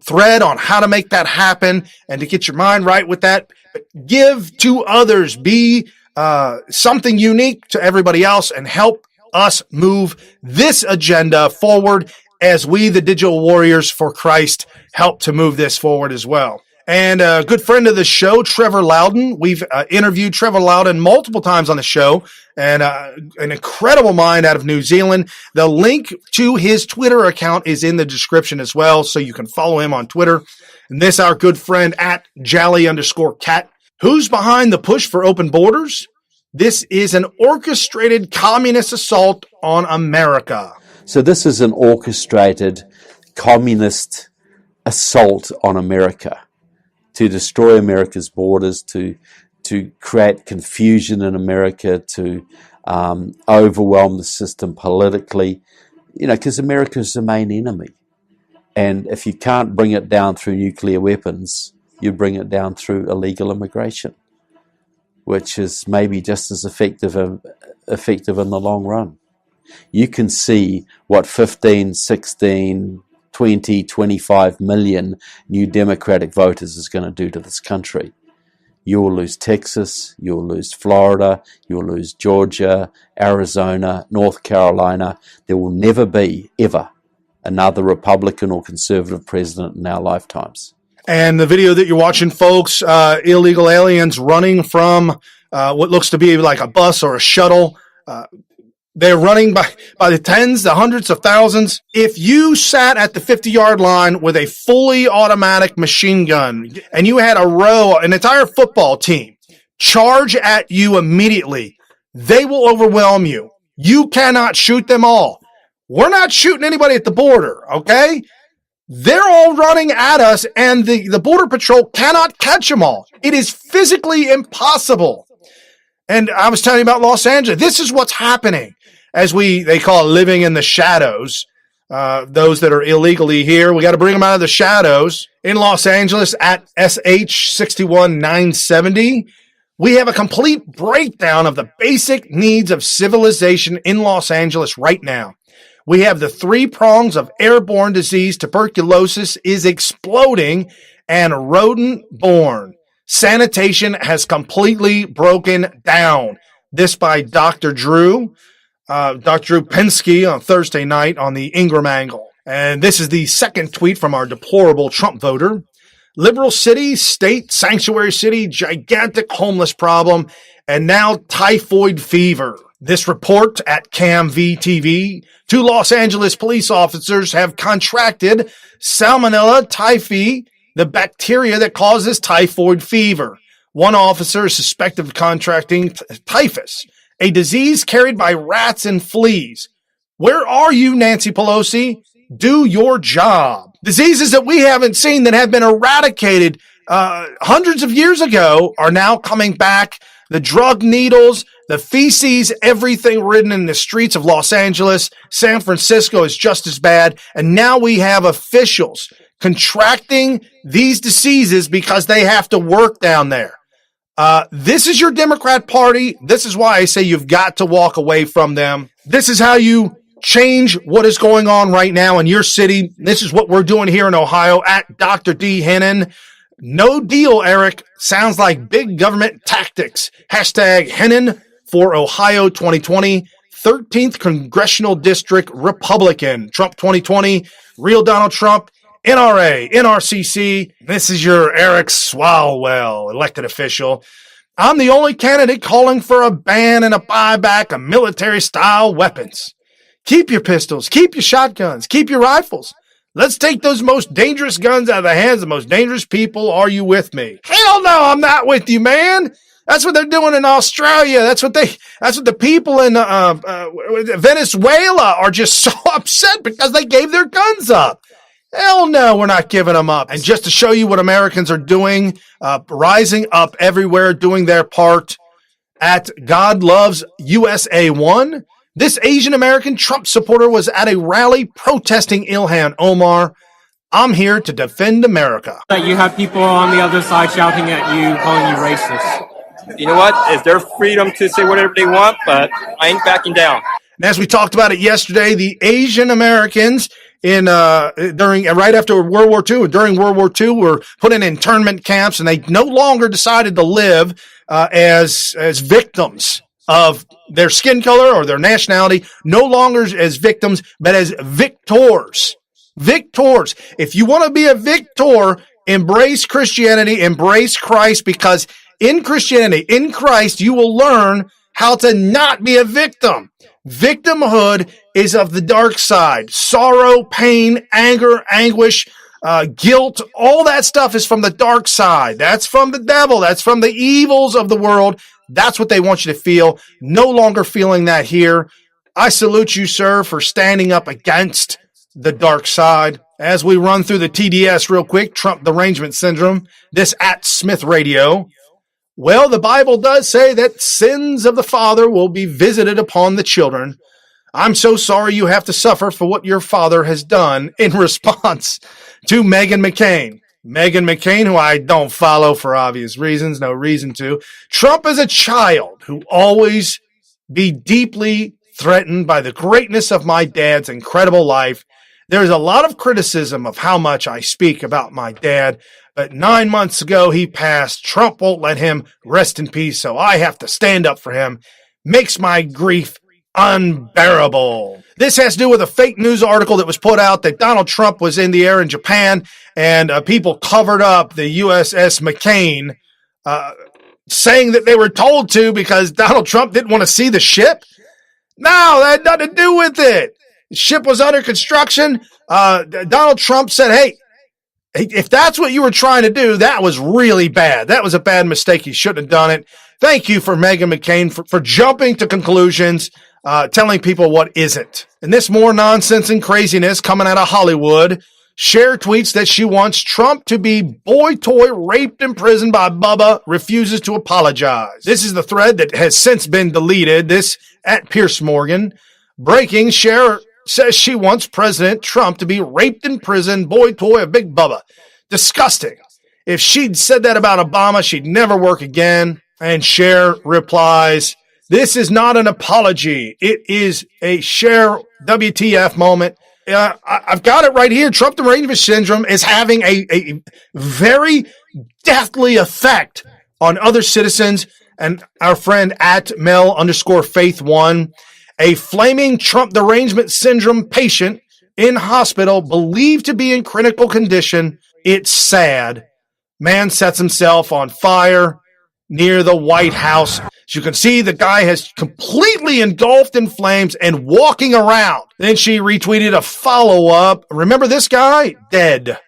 thread on how to make that happen and to get your mind right with that. But give to others. Be something unique to everybody else and help us move this agenda forward as we, the digital warriors for Christ, help to move this forward as well. And a good friend of the show, Trevor Loudon. We've interviewed Trevor Loudon multiple times on the show, and an incredible mind out of New Zealand. The link to his Twitter account is in the description as well, so you can follow him on Twitter. And this, our good friend at Jally_Cat. Who's behind the push for open borders? This is an orchestrated communist assault on America. So this is an orchestrated communist assault on America to destroy America's borders, to create confusion in America, to overwhelm the system politically, because America is the main enemy. And if you can't bring it down through nuclear weapons, you bring it down through illegal immigration, which is maybe just as effective in the long run. you can see what 15, 16, 20, 25 million new Democratic voters is going to do to this country. You'll lose Texas, you'll lose Florida, you'll lose Georgia, Arizona, North Carolina. There will never be, ever, another Republican or conservative president in our lifetimes. And the video that you're watching, folks, illegal aliens running from what looks to be like a bus or a shuttle. They're running by the tens, the hundreds of thousands. If you sat at the 50-yard line with a fully automatic machine gun and you had an entire football team charge at you immediately, they will overwhelm you. You cannot shoot them all. We're not shooting anybody at the border, okay? They're all running at us, and the Border Patrol cannot catch them all. It is physically impossible. And I was telling you about Los Angeles. This is what's happening as they call it living in the shadows. Those that are illegally here, we got to bring them out of the shadows. In Los Angeles at SH 61970, we have a complete breakdown of the basic needs of civilization in Los Angeles right now. We have the 3 prongs of airborne disease. Tuberculosis is exploding, and rodent-borne. Sanitation has completely broken down. This by Dr. Drew Pinsky on Thursday night on the Ingram Angle. And this is the second tweet from our deplorable Trump voter. Liberal city, state, sanctuary city, gigantic homeless problem, and now typhoid fever. This report at CamVTV, 2 Los Angeles police officers have contracted Salmonella typhi, the bacteria that causes typhoid fever. One officer is suspected of contracting typhus, a disease carried by rats and fleas. Where are you, Nancy Pelosi? Do your job. Diseases that we haven't seen that have been eradicated hundreds of years ago are now coming back. The drug needles, the feces, everything ridden in the streets of Los Angeles. San Francisco is just as bad. And now we have officials contracting these diseases because they have to work down there. This is your Democrat Party. This is why I say you've got to walk away from them. This is how you change what is going on right now in your city. This is what we're doing here in Ohio at Dr. D. Hennon. No deal, Eric. Sounds like big government tactics. Hashtag Hennon for Ohio 2020. 13th Congressional District Republican. Trump 2020. Real Donald Trump. NRA, NRCC. This is your Eric Swalwell, elected official. I'm the only candidate calling for a ban and a buyback of military-style weapons. Keep your pistols. Keep your shotguns. Keep your rifles. Let's take those most dangerous guns out of the hands of the most dangerous people. Are you with me? Hell no, I'm not with you, man. That's what they're doing in Australia. That's what the people in Venezuela are just so upset because they gave their guns up. Hell no, we're not giving them up. And just to show you what Americans are doing, rising up everywhere, doing their part at God Loves USA 1. This Asian American Trump supporter was at a rally protesting Ilhan Omar. I'm here to defend America. You have people on the other side shouting at you, calling you racist. You know what? It's their freedom to say whatever they want, but I ain't backing down. And as we talked about it yesterday, the Asian Americans right after World War II, during World War II, were put in internment camps, and they no longer decided to live as victims of their skin color or their nationality, no longer as victims, but as victors. Victors. If you want to be a victor, embrace Christianity, embrace Christ, because in Christianity, in Christ, you will learn how to not be a victim. Victimhood is of the dark side. Sorrow, pain, anger, anguish, guilt, all that stuff is from the dark side. That's from the devil. That's from the evils of the world. That's what they want you to feel. No longer feeling that here. I salute you, sir, for standing up against the dark side. As we run through the TDS real quick, Trump derangement syndrome, this at Smith Radio. Well, the Bible does say that sins of the father will be visited upon the children. I'm so sorry you have to suffer for what your father has done, in response to Meghan McCain. Meghan McCain, who I don't follow for obvious reasons, no reason to. Trump is a child who always be deeply threatened by the greatness of my dad's incredible life. There's a lot of criticism of how much I speak about my dad, but 9 months ago he passed. Trump won't let him rest in peace, so I have to stand up for him. Makes my grief unbearable. This has to do with a fake news article that was put out that Donald Trump was in the air in Japan, and people covered up the USS McCain, saying that they were told to because Donald Trump didn't want to see the ship. No, that had nothing to do with it. The ship was under construction. Donald Trump said, hey, if that's what you were trying to do, that was really bad. That was a bad mistake. You shouldn't have done it. Thank you for Meghan McCain for jumping to conclusions, telling people what isn't. And this more nonsense and craziness coming out of Hollywood. Cher tweets that she wants Trump to be boy toy raped in prison by Bubba, refuses to apologize. This is the thread that has since been deleted. This at Pierce Morgan. Breaking, Cher says she wants President Trump to be raped in prison, boy toy of Big Bubba. Disgusting. If she'd said that about Obama, she'd never work again. And Cher replies, this is not an apology. It is a Cher WTF moment. I've got it right here. Trump derangement syndrome is having a very deathly effect on other citizens. And our friend at Mel_Faith1, a flaming Trump derangement syndrome patient in hospital, believed to be in critical condition. It's sad. Man sets himself on fire near the White House. As you can see, the guy has completely engulfed in flames and walking around. Then she retweeted a follow-up. Remember this guy? Dead.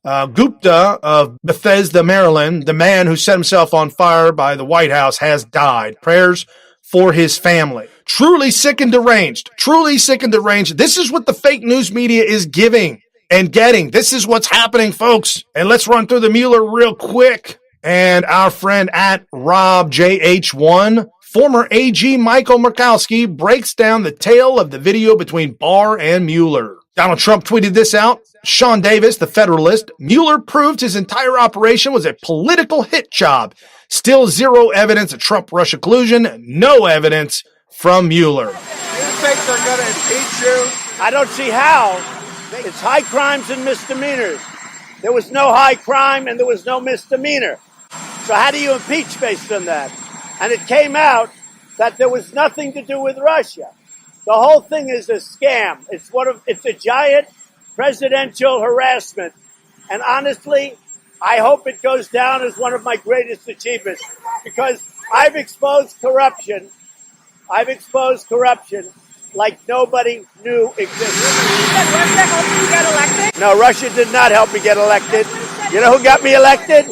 Gupta of Bethesda, Maryland, the man who set himself on fire by the White House, has died. Prayers for his family. Truly sick and deranged. Truly sick and deranged. This is what the fake news media is giving and getting. This is what's happening, folks. And let's run through the Mueller real quick. And our friend at RobJH1, former AG Michael Murkowski, breaks down the tale of the video between Barr and Mueller. Donald Trump tweeted this out. Sean Davis, the Federalist, Mueller proved his entire operation was a political hit job. Still zero evidence of Trump-Russia collusion. No evidence from Mueller. You think they're going to impeach you? I don't see how. It's high crimes and misdemeanors. There was no high crime and there was no misdemeanor. So how do you impeach based on that? And it came out that there was nothing to do with Russia. The whole thing is a scam. It's a giant presidential harassment. And honestly, I hope it goes down as one of my greatest achievements because I've exposed corruption. Like nobody knew existed. Did Russia help you get elected? No, Russia did not help me get elected. You know who got me elected?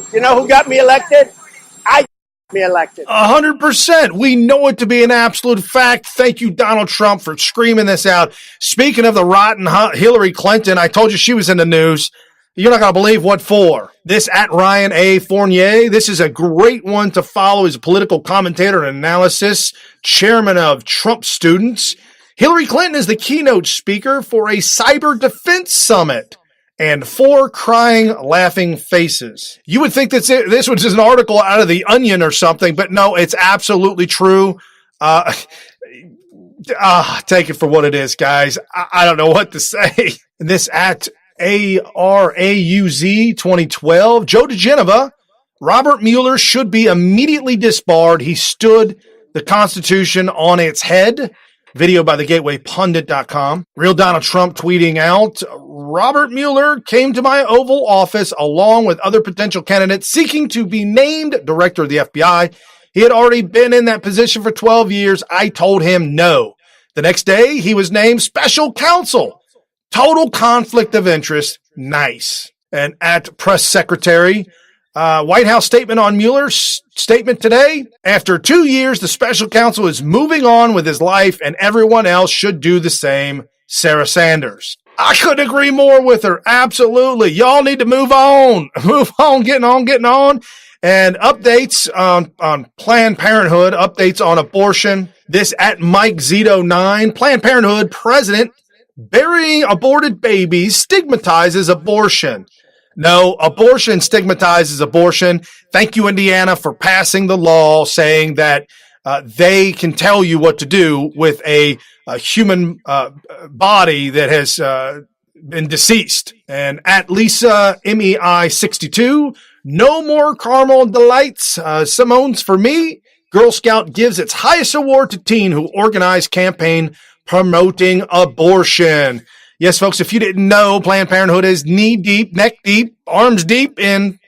I got me elected. 100%. We know it to be an absolute fact. Thank you, Donald Trump, for screaming this out. Speaking of the rotten Hillary Clinton, I told you she was in the news. You're not going to believe what for. This at Ryan A. Fournier. This is a great one to follow. He's a political commentator and analysis, chairman of Trump Students. Hillary Clinton is the keynote speaker for a cyber defense summit and 4 crying, laughing faces. You would think that this was just an article out of The Onion or something, but no, it's absolutely true. Take it for what it is, guys. I don't know what to say. This at ARAUZ 2012. Joe DeGeneva, Robert Mueller should be immediately disbarred. He stood the Constitution on its head. Video by thegatewaypundit.com. Real Donald Trump tweeting out, Robert Mueller came to my Oval Office along with other potential candidates seeking to be named director of the FBI. He had already been in that position for 12 years. I told him no. The next day, he was named special counsel. Total conflict of interest. Nice. And at press secretary, White House statement on Mueller's statement today. After 2 years, the special counsel is moving on with his life and everyone else should do the same. Sarah Sanders. I couldn't agree more with her. Absolutely. Y'all need to move on. Move on, getting on. And updates on Planned Parenthood, updates on abortion. This at Mike Zito9, Planned Parenthood president burying aborted babies stigmatizes abortion. No, abortion stigmatizes abortion. Thank you, Indiana, for passing the law saying that they can tell you what to do with a human body that has been deceased. And at Lisa MEI 62, no more caramel delights. Simone's for me. Girl Scout gives its highest award to teen who organized campaign promoting abortion. Yes, folks, if you didn't know, Planned Parenthood is knee deep, neck deep, arms deep in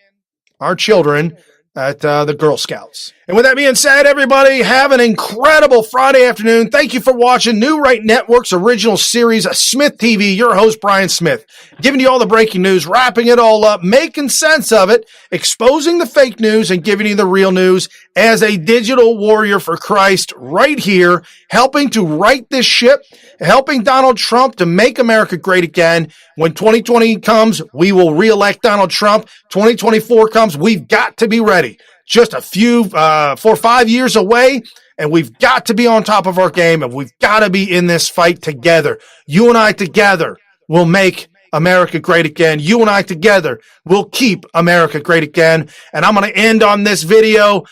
our children at the Girl Scouts. And with that being said, everybody, have an incredible Friday afternoon. Thank you for watching New Right Network's original series, Smith TV. Your host, Brian Smith, giving you all the breaking news, wrapping it all up, making sense of it, exposing the fake news, and giving you the real news as a digital warrior for Christ right here, helping to right this ship, helping Donald Trump to make America great again. When 2020 comes, we will reelect Donald Trump. 2024 comes, we've got to be ready. Just a few, 4 or 5 years away, and we've got to be on top of our game, and we've got to be in this fight together. You and I together will make America great again. You and I together will keep America great again. And I'm going to end on this video.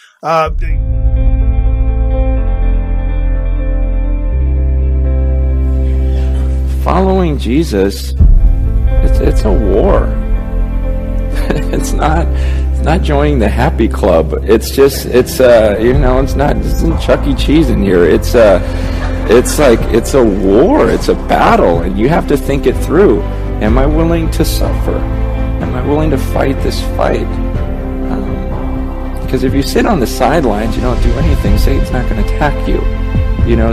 Following Jesus, it's a war. It's not joining the happy club. It's not Chuck E. Cheese in here. It's a war. It's a battle, and you have to think it through. Am I willing to suffer? Am I willing to fight this fight? Because if you sit on the sidelines, you don't do anything, Satan's not going to attack you.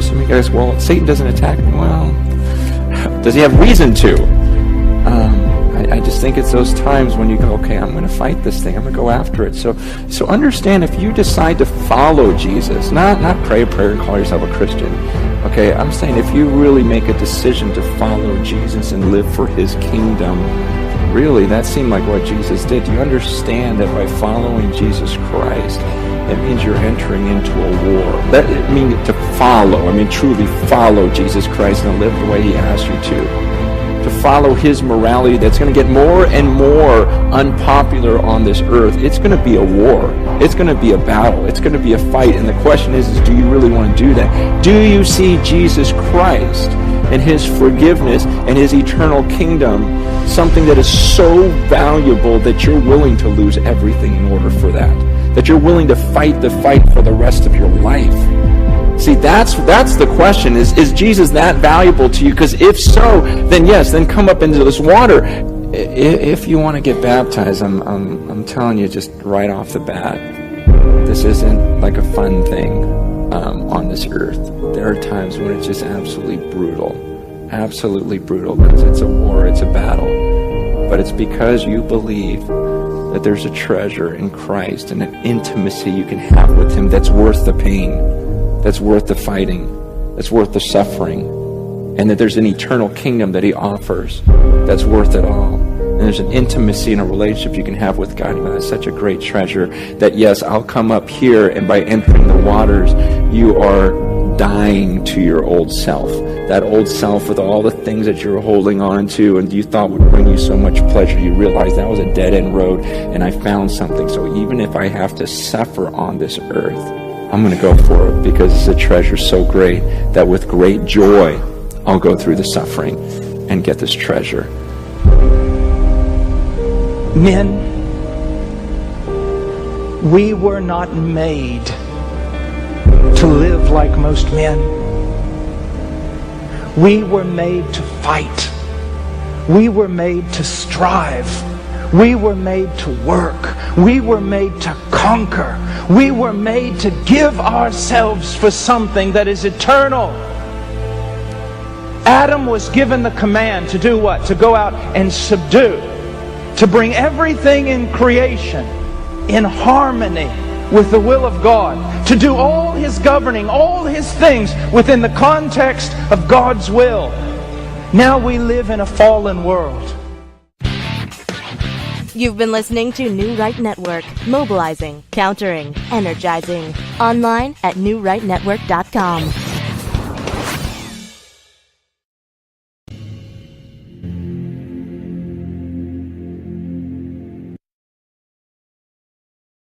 Some of you guys, well, Satan doesn't attack me. Well, does he have reason to? I just think it's those times when you go, okay, I'm going to fight this thing. I'm going to go after it. So understand, if you decide to follow Jesus, not pray a prayer and call yourself a Christian. Okay, I'm saying if you really make a decision to follow Jesus and live for his kingdom, really, that seemed like what Jesus did. Do you understand that by following Jesus Christ, it means you're entering into a war? That it means to follow. Truly follow Jesus Christ and live the way he asked you to follow his morality that's going to get more and more unpopular on this earth. It's going to be a war. It's going to be a battle. It's going to be a fight. And the question is do you really want to do that? Do you see Jesus Christ and his forgiveness and his eternal kingdom something that is so valuable that you're willing to lose everything in order for that? That you're willing to fight the fight for the rest of your life? See, that's the question. Is Jesus that valuable to you? Because if so, then yes, then come up into this water. If you want to get baptized, I'm telling you just right off the bat, this isn't like a fun thing on this earth. There are times when it's just absolutely brutal because it's a war, it's a battle. But it's because you believe that there's a treasure in Christ and an intimacy you can have with him that's worth the pain. That's worth the fighting, that's worth the suffering, and that there's an eternal kingdom that he offers that's worth it all. And there's an intimacy and a relationship you can have with God. That's such a great treasure that, yes, I'll come up here, and by entering the waters, you are dying to your old self. That old self with all the things that you're holding on to and you thought would bring you so much pleasure, you realize that was a dead-end road, and I found something. So even if I have to suffer on this earth, I'm going to go for it because it's a treasure so great that with great joy, I'll go through the suffering and get this treasure. Men, we were not made to live like most men. We were made to fight. We were made to strive. We were made to work. We were made to conquer. We were made to give ourselves for something that is eternal. Adam was given the command to do what? To go out and subdue. To bring everything in creation in harmony with the will of God. To do all his governing, all his things within the context of God's will. Now we live in a fallen world. You've been listening to New Right Network, mobilizing, countering, energizing. Online at newrightnetwork.com.